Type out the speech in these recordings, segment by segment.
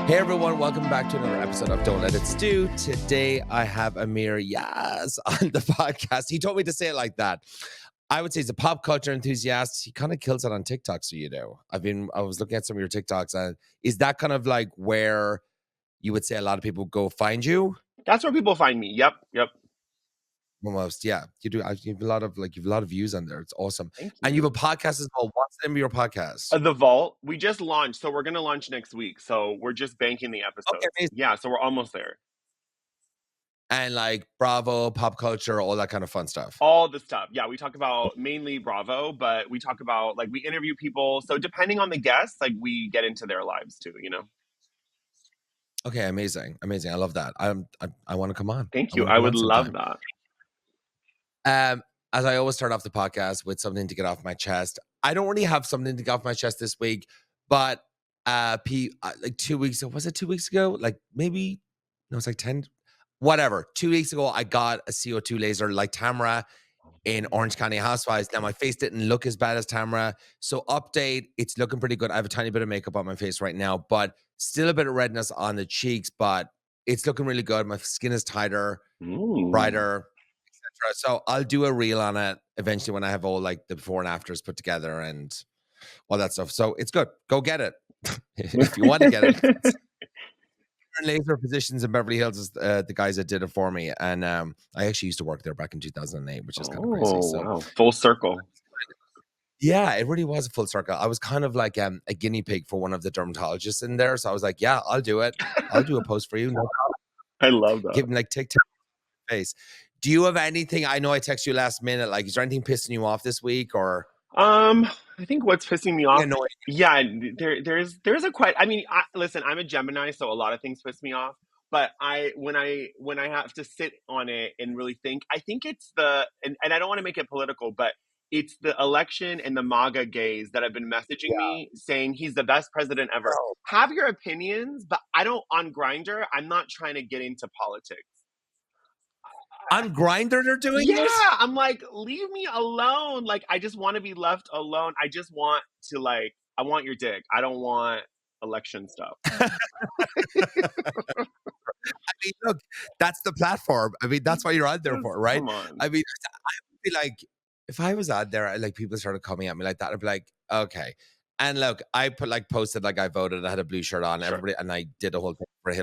Hey everyone, welcome back to another episode of Don't Let It Stew. Today I have Amir Yass on the podcast. He told me to say it like that. I would say he's a pop culture enthusiast. He kind of kills it on TikTok, so you know. I was looking at some of your TikToks, and is that kind of like where you would say a lot of people go find you? That's where people find me. Yep. Almost, yeah. You do. You have a lot of views on there. It's awesome. Thank you. And you have a podcast as well. What's the name of your podcast? The Vault. We just launched, so we're gonna launch next week. So we're just banking the episodes. Okay, amazing. Yeah, so we're almost there. And like Bravo, pop culture, all that kind of fun stuff. All the stuff. Yeah, we talk about mainly Bravo, but we talk about we interview people. So depending on the guests, we get into their lives too. You know. Okay, amazing. I love that. I want to come on. Thank you. I would love that. As I always start off the podcast with something to get off my chest. I don't really have something to get off my chest this week, but like 2 weeks ago, was it 2 weeks ago? Like maybe, no, it's like 10, whatever. 2 weeks ago, I got a CO2 laser like Tamra in Orange County Housewives. Now my face didn't look as bad as Tamra. So update, it's looking pretty good. I have a tiny bit of makeup on my face right now, but still a bit of redness on the cheeks, but it's looking really good. My skin is tighter, brighter. So I'll do a reel on it eventually when I have all like the before and afters put together and all that stuff. So it's good. Go get it if you want to get it. Laser Positions in Beverly Hills is the guys that did it for me, and I actually used to work there back in 2008, which is kind of crazy. So wow, full circle. Yeah, it really was a full circle. I was kind of like a guinea pig for one of the dermatologists in there, so I was like, "Yeah, I'll do it. I'll do a post for you." No I love that. Give him like TikTok face. Do you have anything? I know I text you last minute. Like, is there anything pissing you off this week? Or I think what's pissing me off. Annoying. Yeah, there's a quite. I mean, listen, I'm a Gemini, so a lot of things piss me off. But when I have to sit on it and really think, I think it's and I don't want to make it political, but it's the election and the MAGA gays that have been messaging me saying he's the best president ever. Oh. Have your opinions, but I don't on Grindr. I'm not trying to get into politics. On Grindr, they're doing this? Yeah, I'm like, leave me alone. Like, I just want to be left alone. I just want to I want your dick. I don't want election stuff. I mean, look, that's the platform. I mean, that's what you're on there for, right? Come on. I mean, I would be like, if I was out there, like people started coming at me like that, I'd be like, okay. And look, I posted I voted, I had a blue shirt on, everybody, and I did a whole thing for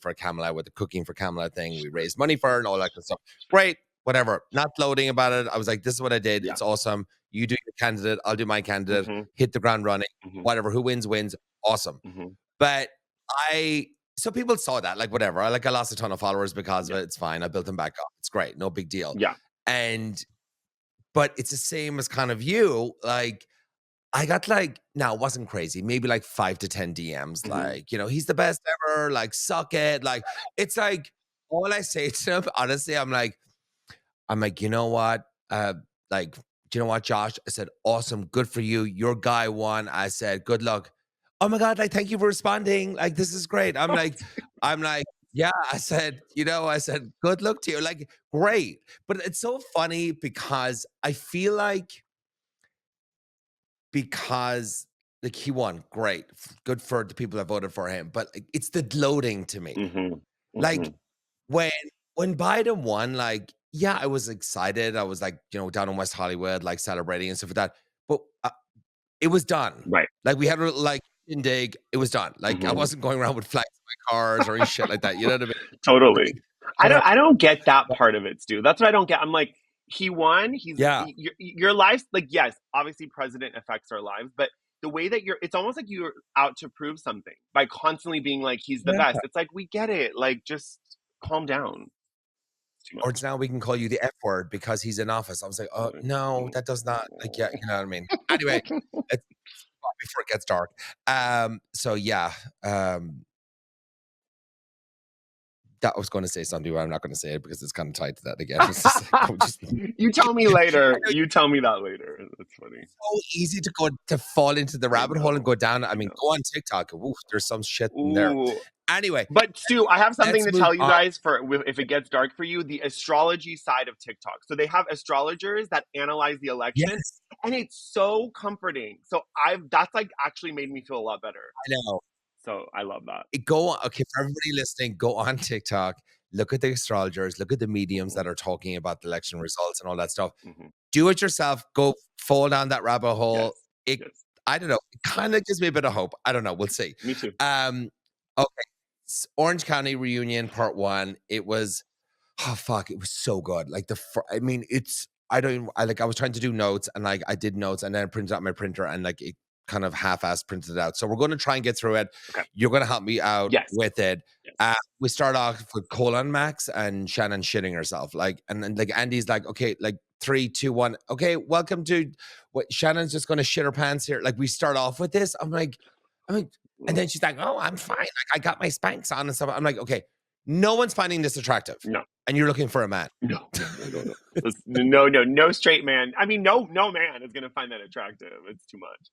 for Kamala with the cooking for Kamala thing. We raised money for her and all that kind of stuff. Great, whatever. Not floating about it. I was like, this is what I did. Yeah. It's awesome. You do your candidate, I'll do my candidate. Mm-hmm. Hit the ground running. Mm-hmm. Whatever. Who wins, wins. Awesome. Mm-hmm. But so people saw that, whatever. I lost a ton of followers because of it. It's fine. I built them back up. It's great. No big deal. Yeah. But it's the same as kind of you. I got now it wasn't crazy, maybe 5 to 10 DMs, mm-hmm. He's the best ever, suck it. It's all I say to him, honestly, I'm like, you know what? Do you know what, Josh? I said, awesome, good for you. Your guy won. I said, good luck. Oh my God, thank you for responding. This is great. I'm like, yeah, I said, good luck to you. Great. But it's so funny because I feel because he won, great, good for the people that voted for him, but it's the gloating to me. Mm-hmm. Mm-hmm. When Biden won, yeah, I was excited. I was down in West Hollywood, celebrating and stuff like that. But it was done, right? We had shindig. It was done. Mm-hmm. I wasn't going around with flags in my cars or any shit like that. You know what I mean? Totally. I don't get that part of it, Stu. That's what I don't get. I'm like, he won. Your life, yes, obviously president affects our lives, but the way that it's almost like you're out to prove something by constantly being he's the best. It's we get it. Just calm down. Or it's now we can call you the F word because he's in office. I was like, oh no, that does not yeah, you know what I mean? Anyway, before it gets dark. So yeah. That I was going to say something, but I'm not going to say it because it's kind of tied to that again. You tell me later. You tell me that later. That's funny. So easy to fall into the rabbit hole and go down. I mean, go on TikTok. Ooh, there's some shit in there. Anyway. But Stu, I have something to tell you guys if it gets dark for you, the astrology side of TikTok. So they have astrologers that analyze the election. Yes. And it's so comforting. So that's actually made me feel a lot better. I know. So I love that. Okay, for everybody listening, go on TikTok, look at the astrologers, look at the mediums that are talking about the election results and all that stuff. Do it yourself. Go fall down that rabbit hole. Yes. I don't know. It kind of gives me a bit of hope. I don't know. We'll see. Me too. Okay. Orange County Reunion Part 1. It was, oh fuck, it was so good. Like I mean, I was trying to do notes and like I did notes and then I printed out my printer and like it kind of half-assed printed it out. So we're going to try and get through it. Okay. You're going to help me out with it. Yes. We start off with Colin Max and Shannon shitting herself. Like, and then like Andy's like, okay, like 3, 2, 1. Okay, welcome to what Shannon's just going to shit her pants here. Like we start off with this. I'm like, and then she's like, oh, I'm fine. Like I got my Spanx on and stuff. I'm like, okay, no one's finding this attractive. No. And you're looking for a man. No. No straight man. I mean, no man is going to find that attractive. It's too much.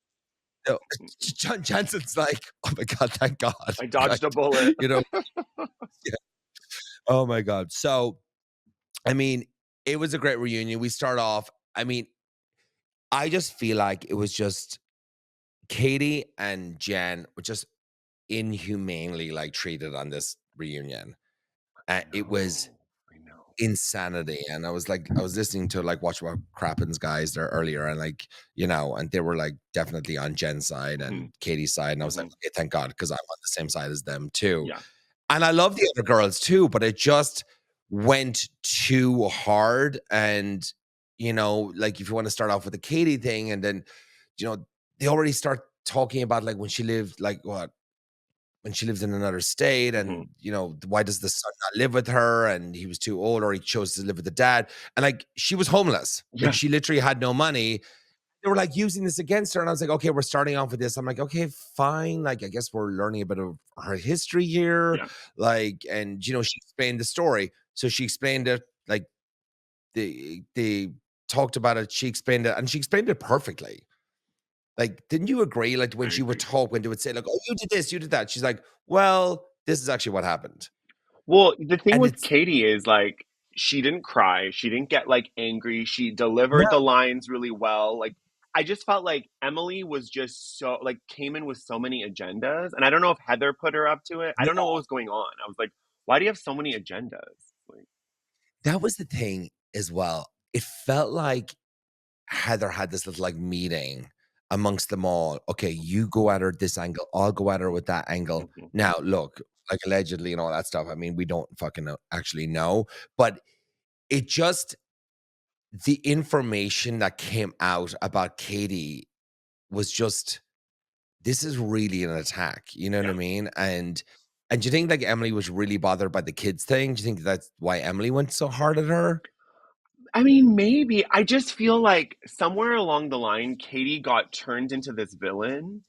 No, John Jensen's like, oh my God, thank God. I dodged a bullet. You know? Yeah. Oh my God. So, I mean, it was a great reunion. We start off, I mean, I just feel like it was just Katie and Jen were just inhumanely like treated on this reunion. It was insanity. And I was listening to like Watch What Crappens guys there earlier and like, you know, and they were like definitely on Jen's side and Katie's side. And I was like, okay, thank God, because I'm on the same side as them too. Yeah. And I love the other girls too, but it just went too hard. And, you know, like if you want to start off with the Katie thing and then, you know, they already start talking about like when she lived when she lives in another state and, you know, why does the son not live with her? And he was too old or he chose to live with the dad. And like, she was homeless. Yeah. Like she literally had no money. They were like using this against her. And I was like, okay, we're starting off with this. I'm like, okay, fine. Like, I guess we're learning a bit of her history here. Yeah. Like, and, you know, she explained the story. So she explained it, like they talked about it. She explained it and she explained it perfectly. Like, didn't you agree? Like when she would talk, when they would say like, oh, you did this, you did that. She's like, well, this is actually what happened. Well, the thing with Katie is like, she didn't cry. She didn't get like angry. She delivered the lines really well. Like, I just felt like Emily was just so like came in with so many agendas. And I don't know if Heather put her up to it. I don't know what was going on. I was like, why do you have so many agendas? Like, that was the thing as well. It felt like Heather had this little like meeting amongst them all. Okay, you go at her this angle, I'll go at her with that angle. Now, look, like allegedly and all that stuff. I mean, we don't fucking actually know, but it just the information that came out about Katie was just this is really an attack. You know what I mean? And do you think like Emily was really bothered by the kids thing? Do you think that's why Emily went so hard at her? I mean, maybe. I just feel like somewhere along the line, Katie got turned into this villain.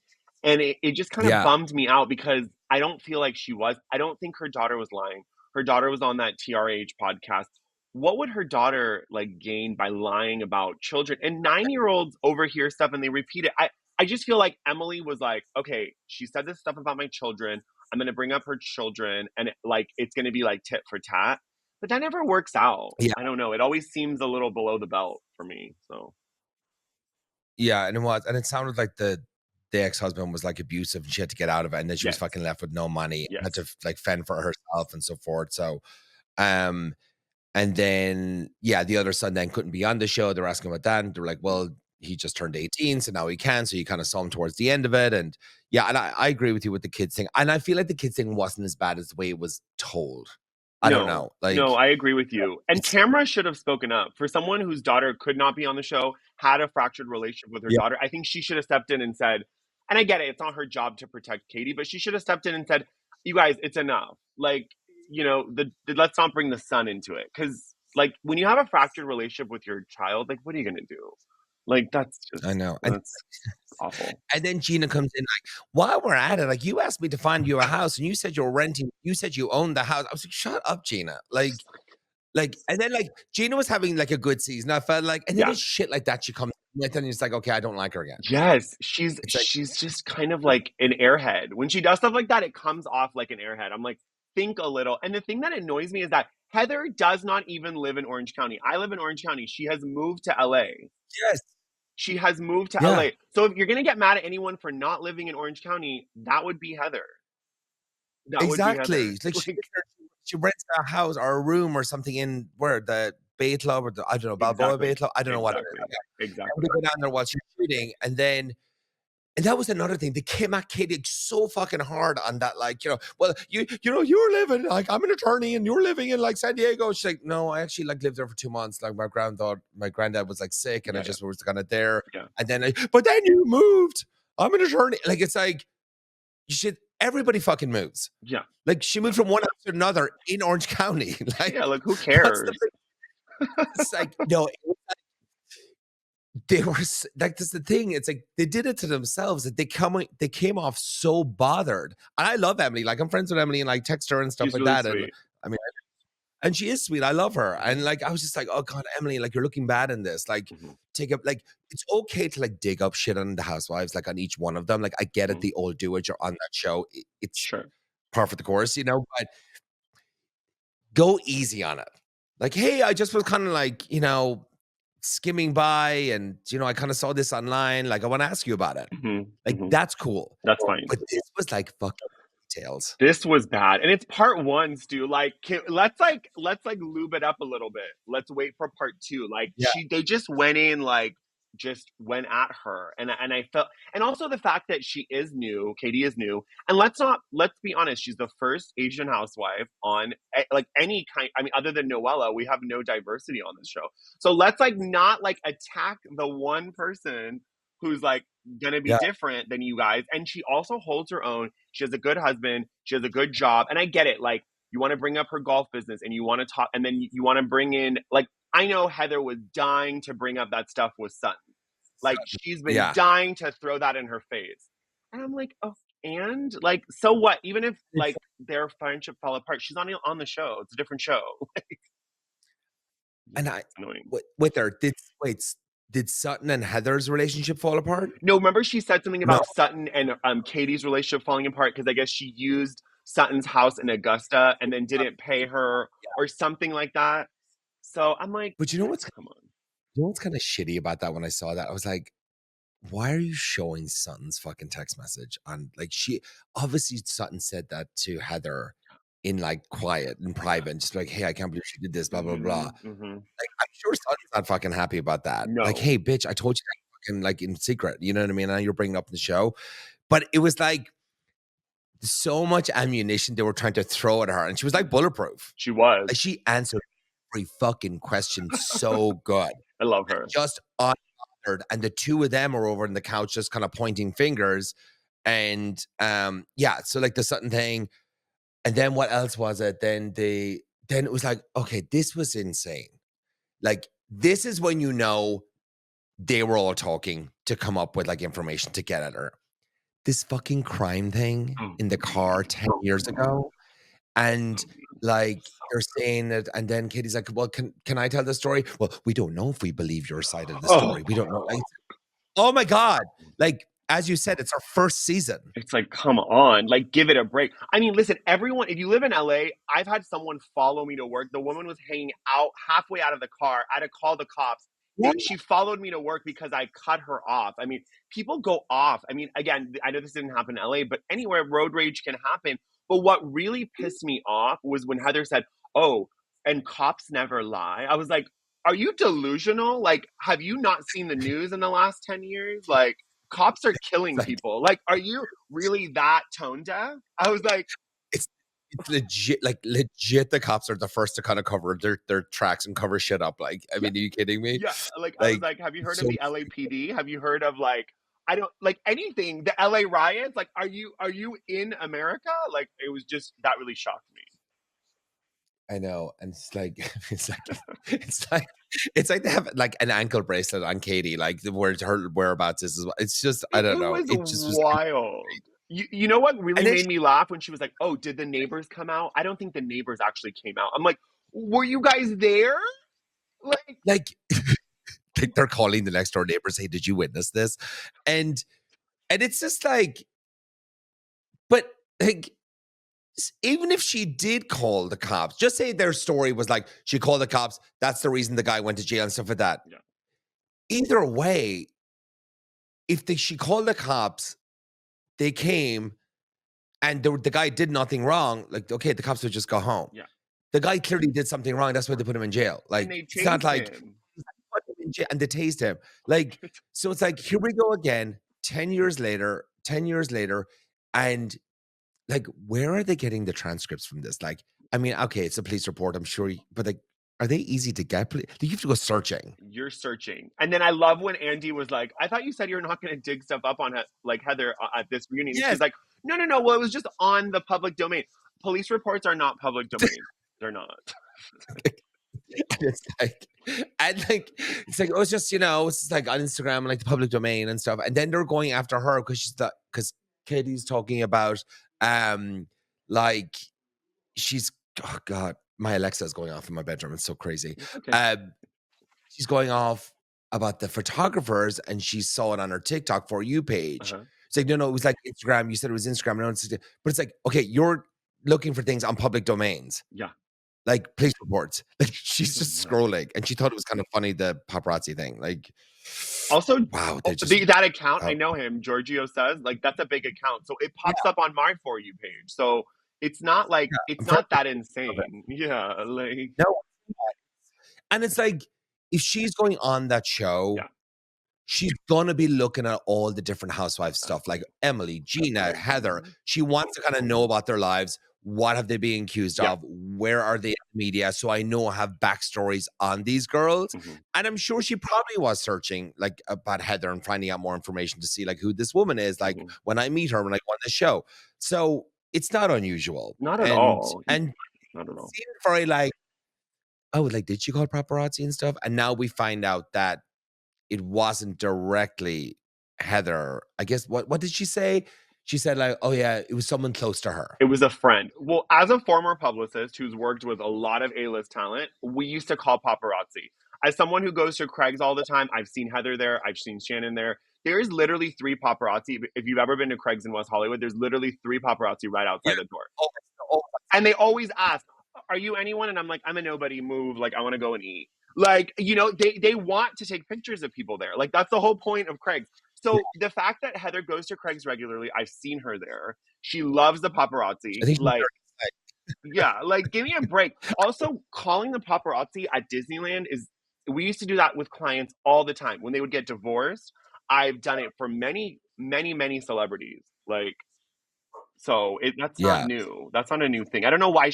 And it just kind of bummed me out because I don't feel like she was. I don't think her daughter was lying. Her daughter was on that TRH podcast. What would her daughter like gain by lying about children? And 9-year-olds overhear stuff and they repeat it. I just feel like Emily was like, okay, she said this stuff about my children. I'm going to bring up her children and it's going to be like tit for tat. But that never works out. Yeah. I don't know. It always seems a little below the belt for me. So yeah, and it was, and it sounded like the ex-husband was like abusive and she had to get out of it, and then she was fucking left with no money, had to like fend for herself and so forth. So, and then the other son then couldn't be on the show. They're asking about that, and they're like, well, he just turned 18, so now he can. So you kind of saw him towards the end of it, and and I agree with you with the kids thing, and I feel like the kids thing wasn't as bad as the way it was told. I don't know. Like, no, I agree with you. And Tamra should have spoken up. For someone whose daughter could not be on the show, had a fractured relationship with her daughter, I think she should have stepped in and said, and I get it, it's not her job to protect Katie, but she should have stepped in and said, you guys, it's enough. Like, you know, let's not bring the son into it. Because, like, when you have a fractured relationship with your child, like, what are you going to do? Like, that's just, I know. That's awful. And then Gina comes in like, while we're at it, like, you asked me to find you a house and you said you're renting, you said you owned the house. I was like, shut up, Gina. Like, and then like Gina was having like a good season. I felt like, and then it's shit like that she comes with and it's like, okay, I don't like her again. Yes, she's just kind of like an airhead. When she does stuff like that, it comes off like an airhead. I'm like, think a little. And the thing that annoys me is that Heather does not even live in Orange County. I live in Orange County. She has moved to LA. Yes. She has moved to LA. So if you're going to get mad at anyone for not living in Orange County, that would be Heather. That would be Heather. Exactly. Like she rents a house or a room or something in where the Bay Club or the, I don't know, Balboa Bay Exactly. Club. I don't know what it is. Exactly. And Exactly. we go down there while she's shooting, and that was another thing. They came at Katie so fucking hard on that, like, well, you're living like I'm an attorney and you're living in like San Diego. She's like, no, I actually like lived there for 2 months. Like my granddad was like sick, and I just was kind of there. Yeah. And then, but then you moved. I'm an attorney. Like it's like everybody fucking moves. Yeah. Like she moved from one house to another in Orange County. Like, yeah, like who cares? It's like, no, they were like, that's the thing. It's like they did it to themselves. That they came off so bothered. And I love Emily. Like I'm friends with Emily and like text her and stuff She's like really that. sweet. And I mean, and she is sweet. I love her. And like I was just like, oh God, Emily, like you're looking bad in this. Like take up, like it's okay to like dig up shit on the Housewives, like on each one of them. Like I get it, the old do it. You're on that show. It's par for the course, but go easy on it. Like, hey, I just was kind of like, skimming by and, I kind of saw this online. Like, I want to ask you about it. That's cool. That's fine. But this was like fucking details. This was bad. And it's part one, Stu. Like, let's lube it up a little bit. Let's wait for part two. Like, they just went in, like, just went at her. And I felt, and also the fact that she is new, Katie is new. And let's be honest, she's the first Asian housewife on like any kind, I mean, other than Noella, we have no diversity on this show. So let's like not like attack the one person who's like gonna be different than you guys. And she also holds her own. She has a good husband. She has a good job. And I get it. Like, you want to bring up her golf business and you want to talk, and then you want to bring in, like, I know Heather was dying to bring up that stuff with Sutton. Like, she's been dying to throw that in her face. And I'm like, oh, and like, so what? Even if like their friendship fell apart, she's on the show. It's a different show. And with her, did Sutton and Heather's relationship fall apart? No, remember she said something about Sutton and Katie's relationship falling apart because I guess she used Sutton's house in Augusta and then didn't pay her or something like that. So I'm like, but come on. You know what's kind of shitty about that? When I saw that, I was like, why are you showing Sutton's fucking text message on, like, she obviously Sutton said that to Heather in like quiet and private, just like, hey, I can't believe she did this, blah blah blah. Like, I'm sure Sutton's not fucking happy about that. No. Like, hey, bitch, I told you that fucking like in secret. You know what I mean? Now you're bringing up the show, but it was like so much ammunition they were trying to throw at her, and she was like bulletproof. She was. Like, she answered every fucking question so good. I love her. Just unbothered, and the two of them are over on the couch just kind of pointing fingers. And so like the Sutton thing. And then what else was it? Then it was like, okay, this was insane. Like, this is when they were all talking to come up with like information to get at her. This fucking crime thing in the car 10 years ago. And like they're saying that, and then Katie's like, well, can I tell the story? Well, we don't know if we believe your side of the story. We don't know. Like, oh my God. Like, as you said, it's our first season. It's like, come on, like, give it a break. I mean, listen, everyone, if you live in LA, I've had someone follow me to work. The woman was hanging out halfway out of the car. I had to call the cops. She followed me to work because I cut her off. I mean, people go off. I mean, again, I know this didn't happen in LA, but anywhere road rage can happen. But what really pissed me off was when Heather said, oh, and cops never lie. I was like, are you delusional? Like, have you not seen the news in the last 10 years? Like, cops are killing people. Like, are you really that tone deaf? I was like, it's legit. Like, legit, the cops are the first to kind of cover their tracks and cover shit up. Like, I mean, are you kidding me? Yeah, like I was like, have you heard of the LAPD? Have you heard of like, I don't like anything, the LA riots? Like, are you in America? Like, it was just, that really shocked me. I know, and it's like they have like an ankle bracelet on Katie, like where her whereabouts is. It's just, I don't know. It just was wild. You know what really made me laugh when she was like, "Oh, did the neighbors come out?" I don't think the neighbors actually came out. I'm like, were you guys there? Like they're calling the next door neighbors, "Hey, did you witness this?" And it's just like, but like, even if she did call the cops, just say their story was like she called the cops, that's the reason the guy went to jail and stuff like that. Yeah. Either way, if she called the cops, they came, and the guy did nothing wrong. Like, okay, the cops would just go home. Yeah. The guy clearly did something wrong. That's why they put him in jail. And Like, they it's not chased like him. put him in jail and they tased him. Like, so it's like, here we go again, 10 years later, and like, where are they getting the transcripts from this? Like, I mean, okay, it's a police report, I'm sure, but like, are they easy to get? You have to go searching. You're searching. And then I love when Andy was like, I thought you said you're not going to dig stuff up on like Heather at this reunion. Yes. She's like, no. Well, it was just on the public domain. Police reports are not public domain. They're not. It's like, and like, it's like, oh, it's just, it's like on Instagram and like the public domain and stuff. And then they're going after her because Katie's talking about, like, oh God, my Alexa is going off in my bedroom. It's so crazy. Okay. She's going off about the photographers and she saw it on her TikTok For You page. It's like, no, it was like Instagram. You said it was Instagram. But it's like, okay, you're looking for things on public domains. Yeah. Like police reports. Like she's just scrolling and she thought it was kind of funny, the paparazzi thing. Like, also, wow, that account, I know him, Giorgio says, like, that's a big account. So it pops up on my For You page. So it's not like, it's not that insane. Yeah. Like, no. And it's like, if she's going on that show, she's going to be looking at all the different housewives stuff, like Emily, Gina, Heather. She wants to kind of know about their lives. What have they been accused of? Where are they in the media? So I know I have backstories on these girls. And I'm sure she probably was searching like about Heather and finding out more information to see like who this woman is, like when I meet her, when I go on the show. So it's not unusual. Not at all. And not at all. It seemed very like, oh, like, did she call paparazzi and stuff? And now we find out that it wasn't directly Heather. I guess, what did she say? She said like, oh yeah, it was someone close to her. It was a friend. Well, as a former publicist who's worked with a lot of A-list talent, we used to call paparazzi. As someone who goes to Craig's all the time, I've seen Heather there. I've seen Shannon there. There is literally 3 paparazzi. If you've ever been to Craig's in West Hollywood, there's literally 3 paparazzi right outside the door. And they always ask, are you anyone? And I'm like, I'm a nobody, move. Like, I want to go and eat. Like, they want to take pictures of people there. Like, that's the whole point of Craig's. So the fact that Heather goes to Craig's regularly, I've seen her there. She loves the paparazzi. Like, yeah, like, give me a break. Also, calling the paparazzi at Disneyland we used to do that with clients all the time. When they would get divorced, I've done it for many, many, many celebrities. Like, so that's not new. That's not a new thing. I don't know why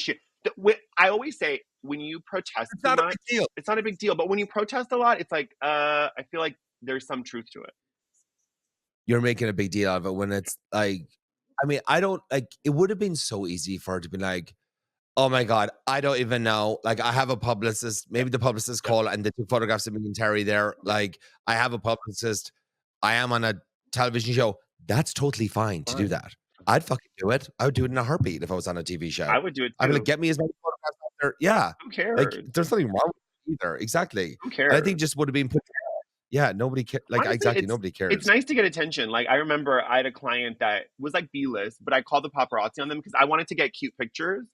I always say, when you protest it's not a big deal. It's not a big deal. But when you protest a lot, it's like, I feel like there's some truth to it. You're making a big deal out of it when it's like, I mean, I don't like, it would have been so easy for her to be like, oh my God, I don't even know. Like, I have a publicist, maybe the publicist call and they took photographs of me and Terry there. Like, I have a publicist. I am on a television show. That's totally fine to do that. I'd fucking do it. I would do it in a heartbeat if I was on a TV show. I would do it too. I'd be like, get me as many photographs out there. Yeah. Who cares? Like, there's nothing wrong with it either. Exactly. Who cares? And I think just would have been put. Yeah, nobody cares. Like, honestly, exactly, nobody cares. It's nice to get attention. Like, I remember I had a client that was like B-list, but I called the paparazzi on them because I wanted to get cute pictures.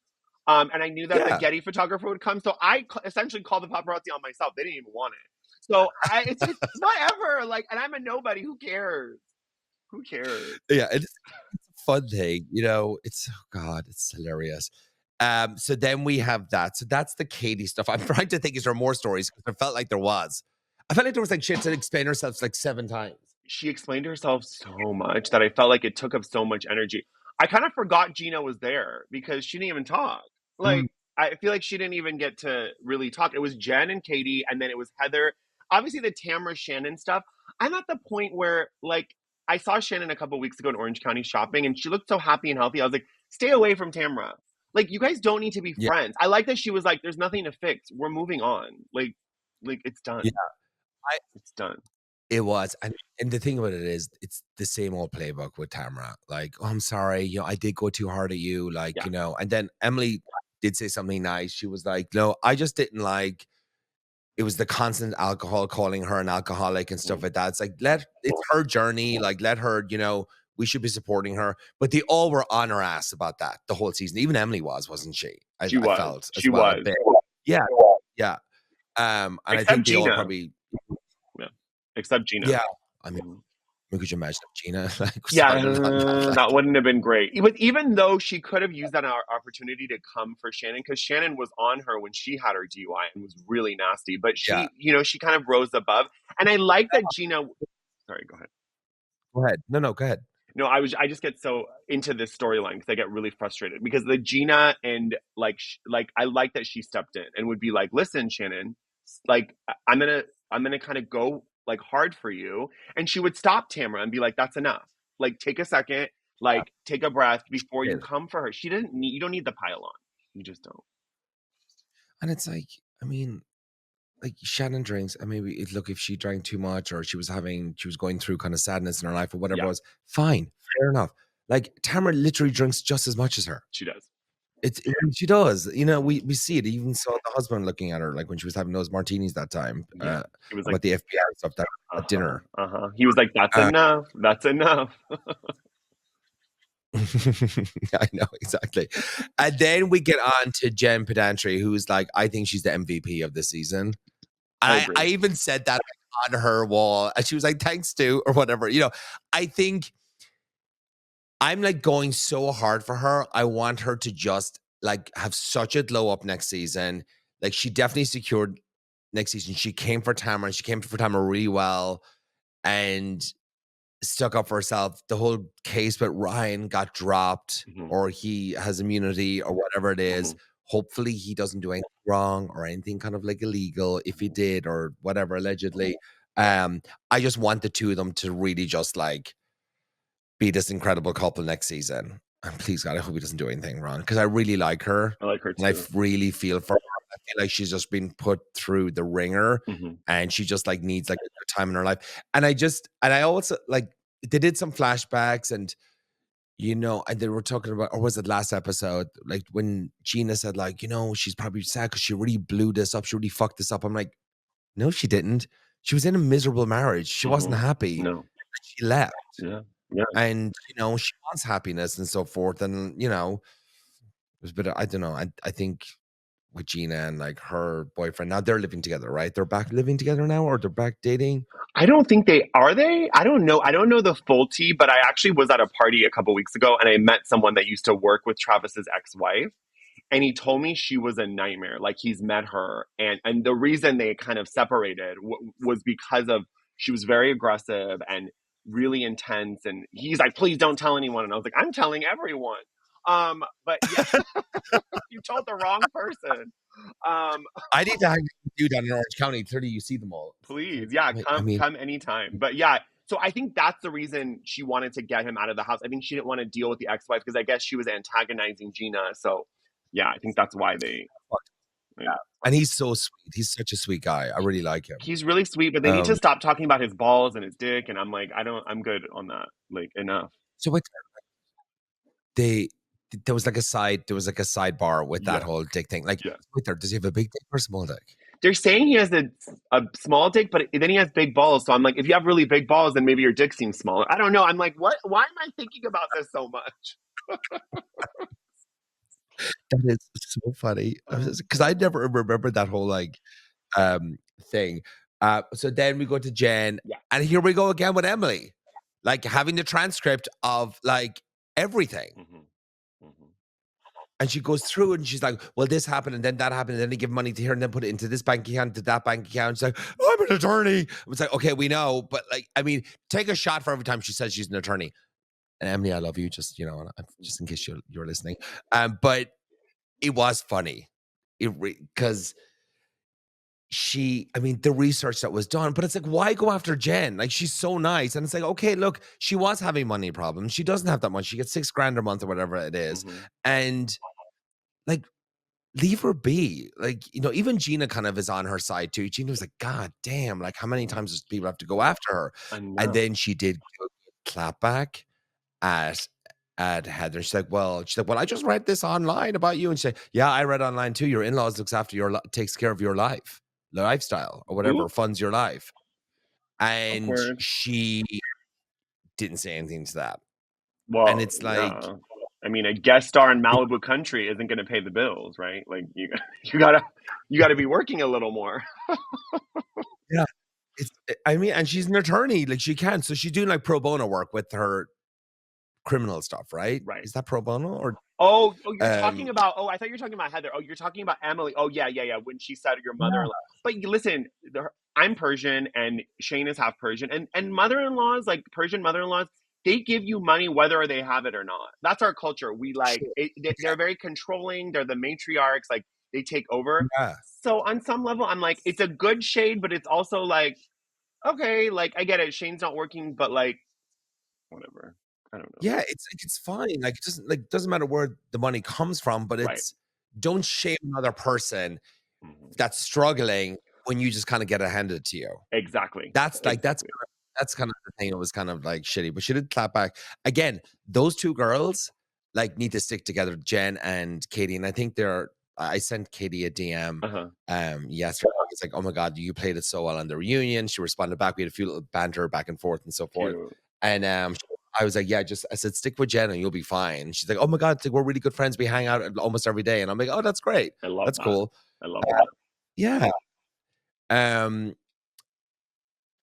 And I knew that the Getty photographer would come. So I essentially called the paparazzi on myself. They didn't even want it. So it's whatever. Like, and I'm a nobody. Who cares? Who cares? Yeah, it's a fun thing. It's, oh God, it's hilarious. So then we have that. So that's the Katie stuff. I'm trying to think, is there more stories? Because I felt like there was. I felt like there was like shit to explain herself like 7 times. She explained herself so much that I felt like it took up so much energy. I kind of forgot Gina was there because she didn't even talk. Like, I feel like she didn't even get to really talk. It was Jen and Katie, and then it was Heather. Obviously, the Tamra Shannon stuff. I'm at the point where, like, I saw Shannon a couple weeks ago in Orange County shopping, and she looked so happy and healthy. I was like, stay away from Tamra. Like, you guys don't need to be friends. I like that she was like, there's nothing to fix. We're moving on. Like it's done. Yeah. It's done. It was. And the thing about it is, it's the same old playbook with Tamra. Like, oh, I'm sorry, I did go too hard at you. Like, and then Emily did say something nice. She was like, no, I just didn't like, it was the constant alcohol, calling her an alcoholic and stuff like that. It's like, it's her journey. Like, let her, we should be supporting her. But they all were on her ass about that the whole season. Even Emily wasn't she? I felt. She was. Yeah. Yeah. And except I think they all probably. Yeah. Except Gina. Yeah. I mean, could you imagine if Gina like Yeah, started on that? that Like, wouldn't have been great. Even though she could have used that opportunity to come for Shannon, because Shannon was on her when she had her DUI and was really nasty. But yeah, she kind of rose above. And I like that Gina. Sorry, go ahead. go ahead. No, go ahead. No, I just get so into this storyline because I get really frustrated because the Gina and like I like that she stepped in and would be like, listen, Shannon, like I'm gonna kind of go like hard for you, and she would stop Tamra and be like, that's enough. Like take a second, Yeah, like take a breath she before you did. come for her. You don't need the pile on. You just don't. And it's like, I mean, like Shannon drinks, and maybe look, if she drank too much or she was going through kind of sadness in her life or whatever Yeah, it was, fine, fair enough. Like Tamara literally drinks just as much as her. she does. She does. You know, we see it. Even saw the husband looking at her like when she was having those martinis that time. Yeah, he was like, About the FBI stuff that at dinner. He was like, that's Uh, enough. That's enough. I know exactly. And then we get on to Jen Pedantry, who's like, I think she's the MVP of the season. I I agree. even said that on her wall, and she was like, "Thanks, Stu," or whatever. You know, I think I'm like going so hard for her. I want her to just like have such a glow up next season. Like she definitely secured next season. She came for Tamara, and she came for Tamara really well, and stuck up for herself. The whole case with Ryan got dropped, Hmm. or he has immunity, or whatever it is. Hmm. Hopefully, he doesn't do anything wrong or anything kind of like illegal if he did or whatever, allegedly. I just want the two of them to really just like be this incredible couple next season. And please God, I hope he doesn't do anything wrong because I really like her I like her and I too. really feel for her. I feel like she's just been put through the ringer Hmm. and she just like needs like a good time in her life. And I also like they did some flashbacks and and they were talking about, or was it last episode? Like when Gina said, like, she's probably sad because she really blew this up. She really fucked this up. I'm like, no, she didn't. She was in a miserable marriage. She wasn't Hmm. happy. No. She left. Yeah. Yeah. And, she wants happiness and so forth. And, it was a bit, I don't know. I think with Gina and like her boyfriend, now they're living together, right? They're back living together now or they're back dating. I don't think they are they. I don't know. I don't know the full tea, but I actually was at a party a couple weeks ago and I met someone that used to work with Travis's ex-wife. And he told me she was a nightmare. Like he's met her, and the reason they kind of separated was because of she was very aggressive and really intense. And he's like, "Please don't tell anyone." And I was like, "I'm telling everyone." But yeah, you told the wrong person. Um, I need to hang with you down in Orange County. 30, you see them all. Please, yeah, I mean, come anytime. But yeah, so I think that's the reason she wanted to get him out of the house. I think she didn't want to deal with the ex-wife because I guess she was antagonizing Gina. So yeah, I think that's why they. Yeah. and he's so sweet. He's such a sweet guy. I really like him. He's really sweet, but they need to stop talking about his balls and his dick. And I'm like, I'm good on that. Like enough. So wait, there was like a sidebar with that Yeah, whole dick thing. Like, yeah. wait there, does he have a big dick or a small dick? They're saying he has a small dick, but then he has big balls. So I'm like, if you have really big balls, then maybe your dick seems smaller. I don't know. I'm like, what? Why am I thinking about this so much? That is so funny because I never remember that whole like thing. So then we go to Jen, Yeah. and here we go again with Emily, like having the transcript of like everything. Mm-hmm. Mm-hmm. And she goes through it and she's like, well, this happened and then that happened. And then they give money to her and then put it into this bank account, to that bank account. She's like, I'm an attorney. It's like, okay, we know. But like, I mean, take a shot for every time she says she's an attorney. And Emily, I love you. Just, just in case you're listening. But it was funny. Because the research that was done, but it's like, why go after Jen? Like, she's so nice. And it's like, okay, look, she was having money problems. She doesn't have that much. She gets $6,000 a month or whatever it is. Mm-hmm. And like, leave her be. Like, even Gina kind of is on her side too. Gina was like, God damn, like how many times does people have to go after her? And then she did clap back at Heather. She's like, well, I just read this online about you. And she's like, yeah, I read online too. Your in-laws looks after takes care of your lifestyle or whatever, Ooh. funds your life. And Awkward. she didn't say anything to that. Well, And it's like, yeah. I mean, a guest star in Malibu Country isn't going to pay the bills, right? Like you gotta be working a little more. yeah, I mean, and she's an attorney, like she can. So she's doing like pro bono work with her criminal stuff, right? Right. Is that pro bono or? Oh, you're talking about. Oh, I thought you were talking about Heather. Oh, you're talking about Emily. Oh, yeah. When she said your mother-in-law. But listen, I'm Persian and Shane is half Persian, and mother-in-laws, like Persian mother-in-laws, they give you money whether they have it or not. That's our culture. We like it, they're very controlling. They're the matriarchs. Like they take over. Yeah. So on some level, I'm like, it's a good shade, but it's also like, okay, like I get it. Shane's not working, but like, whatever. I don't know. Yeah, it's fine. Like it doesn't matter where the money comes from, but Right. it's don't shame another person Mhm. that's struggling when you just kind of get it handed to you. Exactly. That's like that's kind of the thing. It was kind of like shitty, but she did clap back. Again, those two girls like need to stick together, Jen and Katie. And I think I sent Katie a DM yesterday. It's like, oh my God, you played it so well on the reunion. She responded back. We had a few little banter back and forth and so forth. Cute. And I was like, yeah, I said, stick with Jen and you'll be fine. She's like, oh my God, we're really good friends. We hang out almost every day. And I'm like, oh, that's great. I love that's that. cool. I love that. Yeah.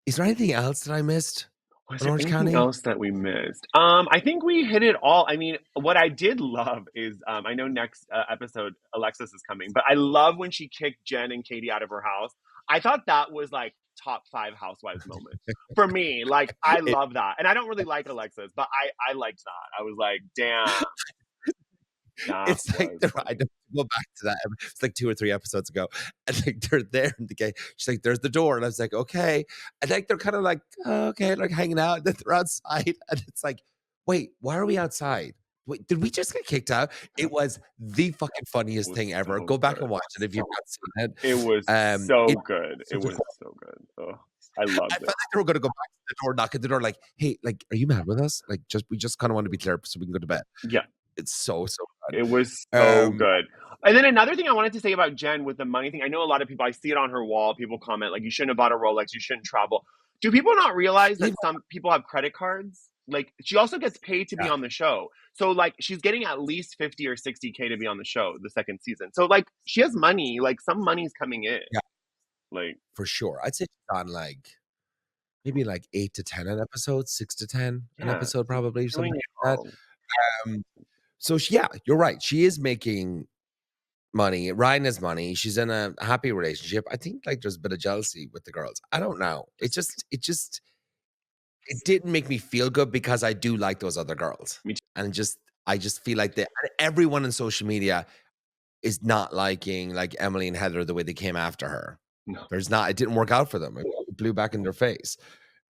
Is there anything else that I missed? Was there anything else that we missed? I think we hit it all. I mean, what I did love is, I know next episode Alexis is coming, but I love when she kicked Jen and Katie out of her house. I thought that was like top 5 Housewives moments for me. Like, I love that, and I don't really like Alexis, but I liked that. I was like, damn. It's like I don't go back to that. It's like 2 or 3 episodes ago, and like they're there in the gate. She's like, "There's the door," and I was like, "Okay." And like they're kind of like, oh, "Okay," like hanging out. And then they're outside, and it's like, "Wait, why are we outside? Wait, did we just get kicked out?" It was the fucking funniest thing ever. So go back good. and watch it if you've not seen it. It was so good. It was so good. Oh, I loved it. I felt like they were going to go back to the door, knock at the door, like, "Hey, like, are you mad with us? Like, we just kind of want to be clear so we can go to bed." Yeah. It's so good. It was so good. And then another thing I wanted to say about Jen with the money thing, I know a lot of people, I see it on her wall, people comment, like, you shouldn't have bought a Rolex, you shouldn't travel. Do people not realize that some people have credit cards? Like, she also gets paid to be on the show. So, like, she's getting at least 50 or 60K to be on the show, the second season. So, like, she has money. Like, some money's coming in. Yeah. Like, for sure. I'd say she's on, like, maybe, like, 8 to 10 an episode, 6 to 10 an episode, probably, something like that. So yeah, you're right. She is making money. Ryan has money. She's in a happy relationship. I think like there's a bit of jealousy with the girls. I don't know. It didn't make me feel good because I do like those other girls. And I just feel like everyone in social media is not liking like Emily and Heather the way they came after her. No. It didn't work out for them. It blew back in their face.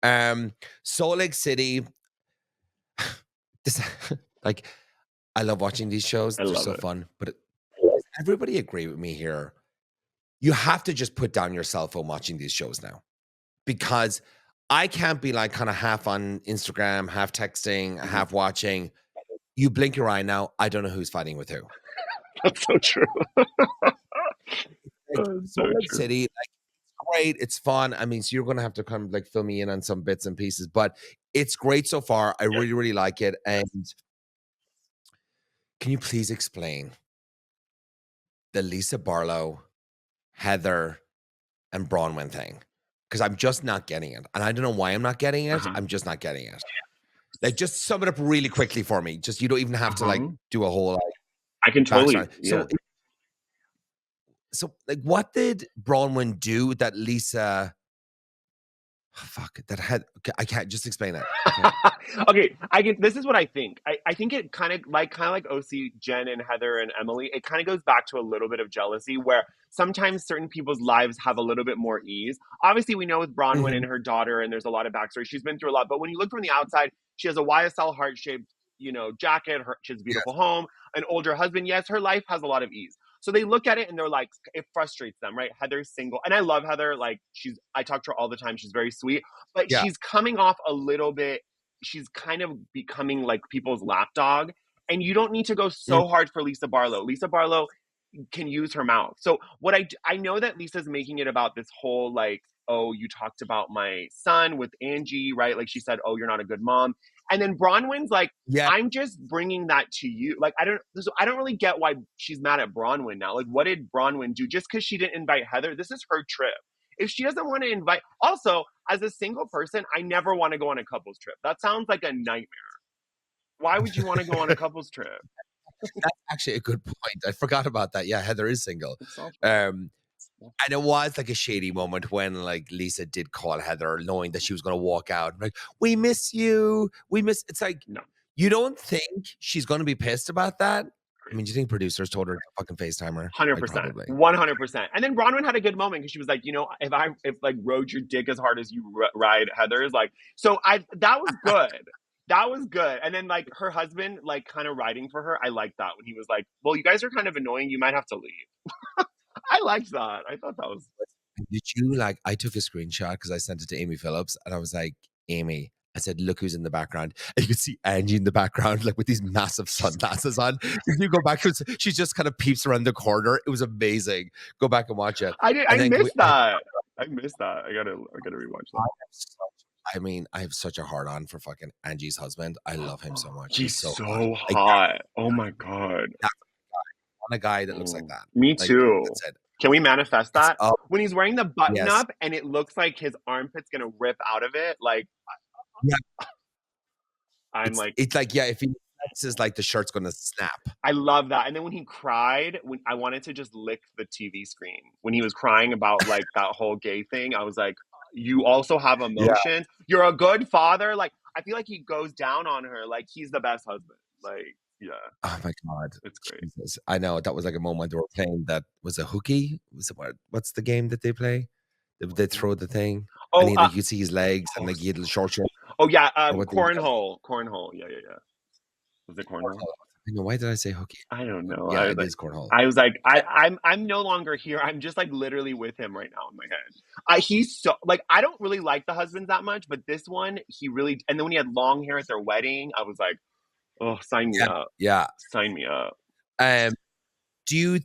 Salt Lake City. Like, I love watching these shows. They're so fun. But does everybody agree with me here? You have to just put down your cell phone watching these shows now. Because I can't be like kind of half on Instagram, half texting, half watching. You blink your eye now, I don't know who's fighting with who. That's so true. Salt Lake City, like, it's great. It's fun. I mean, so you're going to have to come like fill me in on some bits and pieces. But it's great so far. I really, really like it. And can you please explain the Lisa Barlow, Heather, and Bronwyn thing? Because I'm just not getting it. And I don't know why I'm not getting it. I'm just not getting it. Like, just sum it up really quickly for me. Just, you don't even have to, like, do a whole, like, I can totally. So, like, what did Bronwyn do that Lisa... I can't just explain it. Okay, this is what I think. I think it kind of like OC, Jen and Heather and Emily. It kind of goes back to a little bit of jealousy where sometimes certain people's lives have a little bit more ease. Obviously, we know with Bronwyn and her daughter, and there's a lot of backstory. She's been through a lot. But when you look from the outside, she has a YSL heart-shaped, jacket. She has a beautiful home, an older husband. Yes, her life has a lot of ease. So they look at it and they're like, it frustrates them, right? Heather's single. And I love Heather. Like, I talk to her all the time. She's very sweet. But she's coming off a little bit, she's kind of becoming like people's lapdog. And you don't need to go so hard for Lisa Barlow. Lisa Barlow can use her mouth. So what I know that Lisa's making it about this whole like, oh, you talked about my son with Angie, right? Like she said, oh, you're not a good mom. And then Bronwyn's like, I'm just bringing that to you. Like, I don't really get why she's mad at Bronwyn now. Like, what did Bronwyn do? Just because she didn't invite Heather? This is her trip. If she doesn't want to invite, also, as a single person, I never want to go on a couples trip. That sounds like a nightmare. Why would you want to go on a couples trip? That's actually a good point. I forgot about that. Yeah, Heather is single. It's awful. And it was like a shady moment when like Lisa did call Heather, knowing that she was going to walk out. Like, we miss you. We miss. It's like, No. you don't think she's going to be pissed about that? I mean, do you think producers told her to fucking FaceTime her? 100%, Like, 100%. And then Bronwyn had a good moment because she was like, you know, if like rode your dick as hard as you ride Heather's, like, so that was good. That was good. And then like her husband, like kind of riding for her. I liked that when he was like, well, you guys are kind of annoying. You might have to leave. I liked that. I thought that was. Did you like, I took a screenshot because I sent it to Amy Phillips and I was like, Amy, I said, look who's in the background. And you could see Angie in the background, like with these massive sunglasses on. If you go back, she just kind of peeps around the corner. It was amazing. Go back and watch it. I missed that. I missed that. I gotta rewatch that. I mean, I have such a hard on for fucking Angie's husband. I love him so much. He's so hot. Like, oh my God. On a guy that looks like that. Me too. Like, can we manifest that? When he's wearing the button up and it looks like his armpit's gonna rip out of it, like, yeah. It's like, yeah, if he flexes, like the shirt's gonna snap. I love that. And then when he cried, when I wanted to just lick the TV screen when he was crying about like that whole gay thing, I was like, you also have emotions. Yeah. You're a good father. Like, I feel like he goes down on her. Like, he's the best husband. Like, yeah. Oh my God. It's great. Jesus. I know that was like a moment they were playing that was a hooky. Was it what's the game that they play? They throw the thing. Oh, and like you see his legs and like he had a short shirt. Oh yeah, cornhole. Yeah. Was it cornhole? Why did I say hooky? I don't know. Yeah, it is cornhole. I was like, I'm no longer here. I'm just like literally with him right now in my head. He's so like, I don't really like the husbands that much, but this one he really. And then when he had long hair at their wedding, I was like, oh, sign me up. Yeah, sign me up.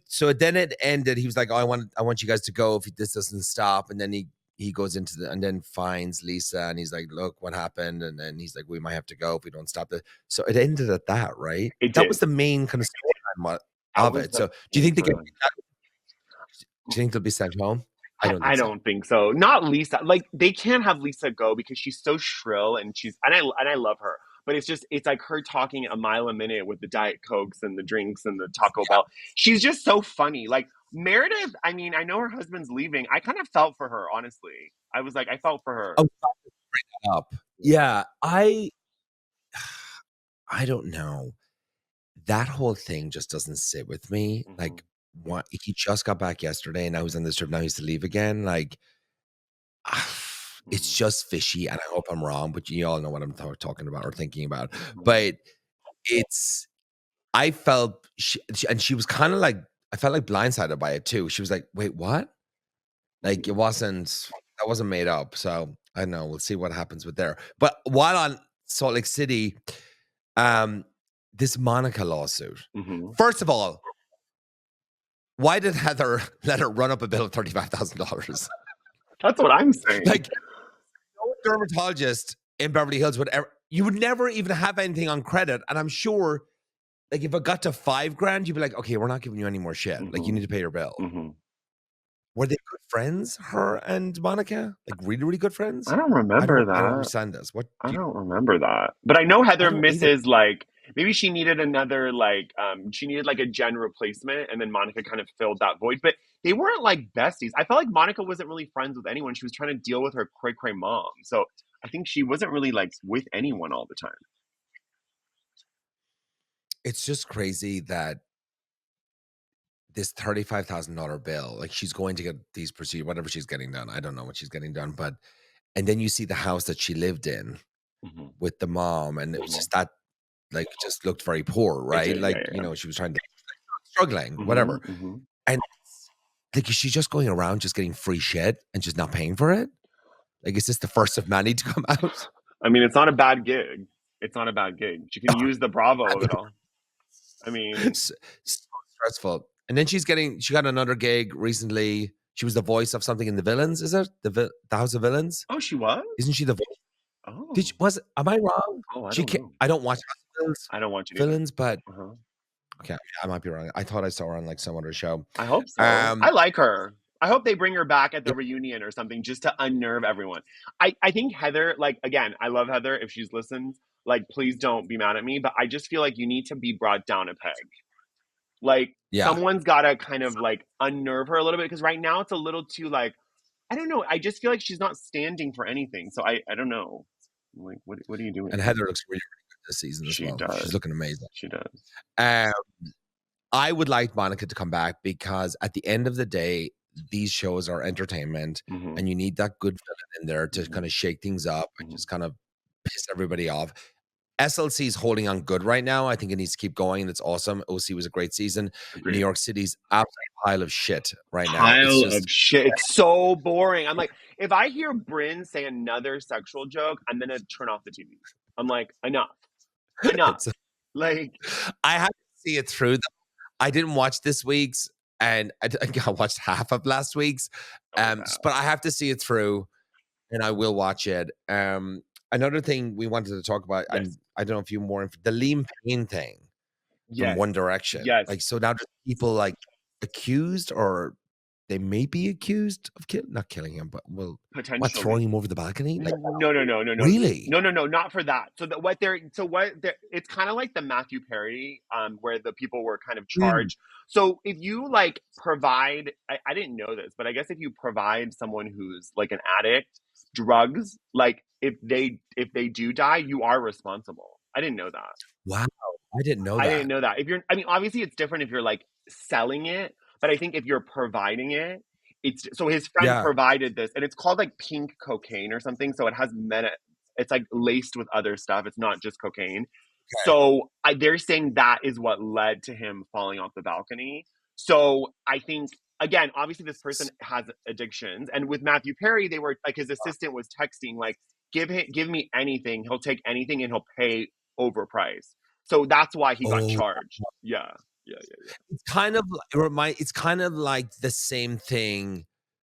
So then it ended. He was like, oh, I want you guys to go if this doesn't stop. And then he goes into and then finds Lisa and he's like, look what happened. And then he's like, we might have to go if we don't stop it. So it ended at that, right? That was the main kind of storyline of it. So do you think they'll be sent home? I don't think so. Not Lisa. Like they can't have Lisa go because she's so shrill and I love her. But it's like her talking a mile a minute with the Diet Cokes and the drinks and the Taco Bell. She's just so funny. Like Meredith, I mean, I know her husband's leaving. I kind of felt for her, honestly. I was like, I felt for her. Oh, bring that up. Yeah, I don't know. That whole thing just doesn't sit with me. Mm-hmm. Like, he just got back yesterday and I was on this trip. Now he's to leave again. Like, it's just fishy, and I hope I'm wrong, but you all know what I'm talking about or thinking about. But I felt, she was kind of like, I felt like blindsided by it too. She was like, wait, what? Like that wasn't made up. So I don't know. We'll see what happens with there. But while on Salt Lake City, this Monica lawsuit, first of all, why did Heather let her run up a bill of $35,000? That's what I'm saying. Like, no dermatologist in Beverly Hills you would never even have anything on credit. And I'm sure, like, if it got to $5,000, you'd be like, okay, we're not giving you any more shit. Like, you need to pay your bill. Were they good friends, her and Monica? Like, really, really good friends? I don't remember that. I don't understand this. I don't remember that. But I know Heather misses, like, maybe she needed another, like, she needed, like, a Jen replacement, and then Monica kind of filled that void. But they weren't, like, besties. I felt like Monica wasn't really friends with anyone. She was trying to deal with her cray-cray mom. So I think she wasn't really, like, with anyone all the time. It's just crazy that this $35,000 bill, like, she's going to get these procedures, whatever she's getting done. I don't know what she's getting done. But, and then you see the house that she lived in with the mom, and it was just that, like, just looked very poor, right? You know, she was trying to struggling, whatever. And like, is she just going around just getting free shit and just not paying for it? Like, is this the first of many to come out? I mean, it's not a bad gig. It's not a bad gig. She can use the Bravo of it all. I mean, so stressful. And then she got another gig recently. She was the voice of something in The Villains, is it? The House of Villains? Oh, she was? Isn't she the voice? Oh. Am I wrong? Oh, I don't know. I don't watch Villains. I don't watch Villains, but okay, I might be wrong. I thought I saw her on like some other show. I hope so. I like her. I hope they bring her back at the reunion or something just to unnerve everyone. I think Heather, like, again, I love Heather. If she's listened, like, please don't be mad at me, but I just feel like you need to be brought down a peg. Like, Yeah. someone's got to kind of like unnerve her a little bit, because right now it's a little too like, I don't know. I just feel like she's not standing for anything. So I don't know. Like, what are you doing? And Heather looks really, really good this season as well. Does. She's looking amazing. She does. I would like Monica to come back, because at the end of the day, these shows are entertainment, and you need that good villain in there to kind of shake things up and just kind of piss everybody off. SLC is holding on good right now. I think it needs to keep going, and it's awesome. OC was a great season. Agreed. New York City's absolute pile of shit right now. Pile of shit. It's so boring. I'm like, if I hear Brynn say another sexual joke, I'm gonna turn off the TV. I'm like, enough. Like, I have to see it through. I didn't watch this week's, and I watched half of last week's. But I have to see it through, and I will watch it. Another thing we wanted to talk about, and I don't know if you more the Liam Payne thing from One Direction. Yes. Like, so now there's people like accused, or they may be accused of not killing him, but potentially throwing him over the balcony. Like, no, really? No, not for that. So it's kind of like the Matthew Perry, where the people were kind of charged. So if you like provide, I didn't know this, but I guess if you provide someone who's like an addict drugs, like if they do die, you are responsible. I didn't know that. Wow, I didn't know that. I didn't know that. Obviously it's different if you're like selling it, but I think if you're providing it, so his friend provided this, and it's called like pink cocaine or something. So it has it's like laced with other stuff. It's not just cocaine. Okay. So they're saying that is what led to him falling off the balcony. So I think, again, obviously this person has addictions, and with Matthew Perry, they were like, his assistant was texting like, give me anything, he'll take anything, and he'll pay overprice. So that's why he got charged. Yeah. It's kind of like the same thing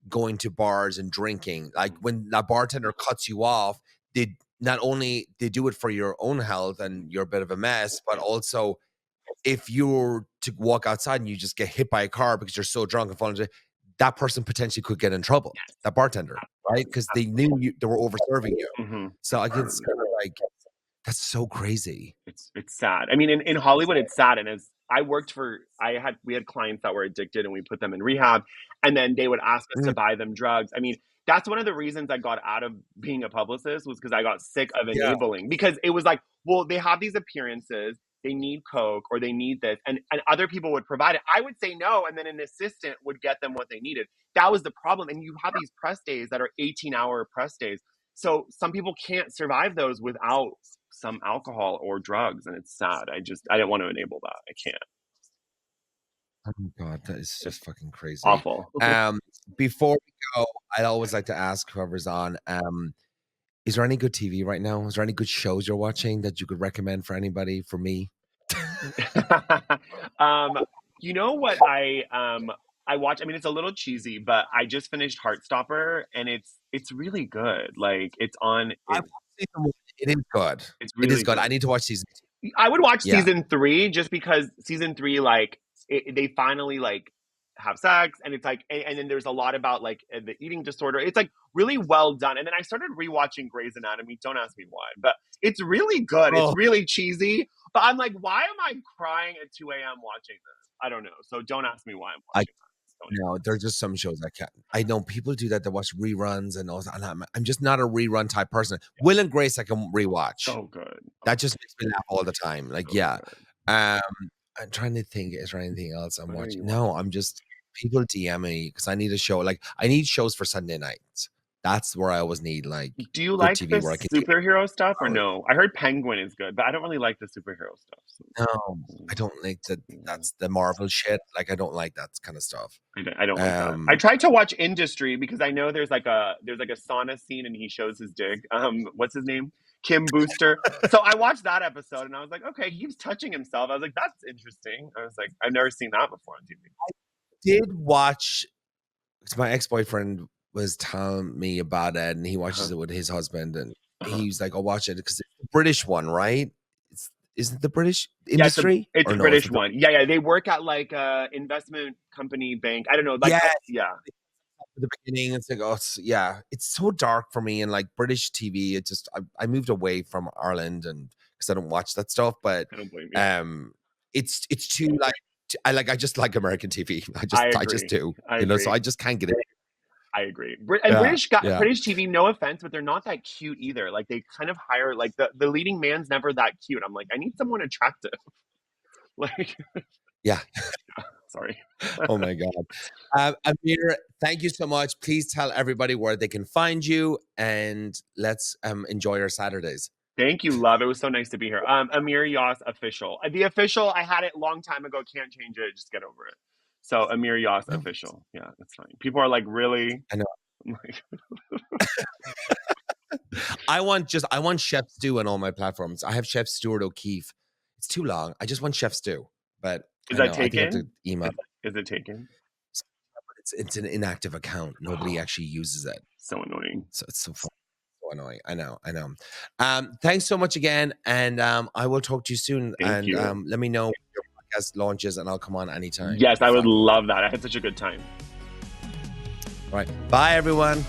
going to bars and drinking. Like when that bartender cuts you off, they do it for your own health and you're a bit of a mess, but also if you're to walk outside and you just get hit by a car because you're so drunk and falling into, that person potentially could get in trouble. That bartender, right? Because they knew they were over serving you. So I guess it's kind of like, that's so crazy. It's sad. I mean, in Hollywood, it's sad. And as we had clients that were addicted, and we put them in rehab, and then they would ask us to buy them drugs. I mean, that's one of the reasons I got out of being a publicist, was because I got sick of enabling, because it was like, well, they have these appearances, they need Coke or they need this, and other people would provide it. I would say no, and then an assistant would get them what they needed. That was the problem. And you have these press days that are 18-hour press days. So some people can't survive those without some alcohol or drugs, and it's sad. I didn't want to enable that. I can't. Oh God, that is just fucking crazy. Awful. Before we go, I'd always like to ask whoever's on, is there any good TV right now? Is there any good shows you're watching that you could recommend for anybody, for me? You know what I watch? I mean, it's a little cheesy, but I just finished Heartstopper, and it's really good. Like, it's on. It is good. It's really good. I need to watch season 2. I would watch season 3, just because season 3, like, they finally like have sex, and it's like, and then there's a lot about like the eating disorder. It's like really well done. And then I started rewatching Grey's Anatomy. Don't ask me why, but it's really good. It's really cheesy, but I'm like, why am I crying at 2 a.m. watching this? I don't know. So don't ask me why I'm watching that. No, there's just some shows I can't. I know people do that. They watch reruns and all that. I'm just not a rerun type person. Yeah. Will and Grace I can rewatch. Oh, good. That just makes me laugh all the time. Like, I'm trying to think. Is there anything else I'm watching? No, I'm just, people DM me because I need a show. Like, I need shows for Sunday nights. That's where I always need, like, do you like TV the superhero stuff or no? I heard Penguin is good, but I don't really like the superhero stuff. So. No, I don't like that. That's the Marvel shit. Like, I don't like that kind of stuff. I don't like that. I tried to watch Industry because I know there's like a sauna scene and he shows his dick. What's his name? Kim Booster. So I watched that episode and I was like, okay, he keeps touching himself. I was like, that's interesting. I was like, I've never seen that before on TV. I did watch, because my ex-boyfriend was telling me about it, and he watches it with his husband, and he's like, I'll watch it because it's the British one, right? Isn't it the British Industry? It's a British one. Yeah. They work at like a investment company bank. I don't know. Like, at the beginning. It's like, oh, yeah, it's so dark for me. And like British TV, it just, I moved away from Ireland and because I don't watch that stuff. But I don't blame you. it's too like, I just like American TV. I just do, I you know, so agree. I just can't get it. I agree. And Yeah, yeah. British TV, no offense, but they're not that cute either. Like they kind of hire like the leading man's never that cute. I'm like, I need someone attractive. Like, Yeah. sorry. Oh my God. Amir, thank you so much. Please tell everybody where they can find you and let's enjoy our Saturdays. Thank you, love. It was so nice to be here. Amir Yass official. The official, I had it long time ago. Can't change it. Just get over it. So Amir Yass Oh, official. Yeah, that's fine. People are like, really? I know. I'm like, I want Chef Stu on all my platforms. I have Chef Stuart O'Keefe. It's too long. I just want Chef Stu. But is I that know. I think I have to taken? email. Is it taken? It's an inactive account. Nobody actually uses it. So annoying. So it's so fun. So annoying. I know. Thanks so much again. And I will talk to you soon. Thank you. Let me know when your podcast launches and I'll come on anytime. Yes, I would love that. I had such a good time. All right. Bye, everyone.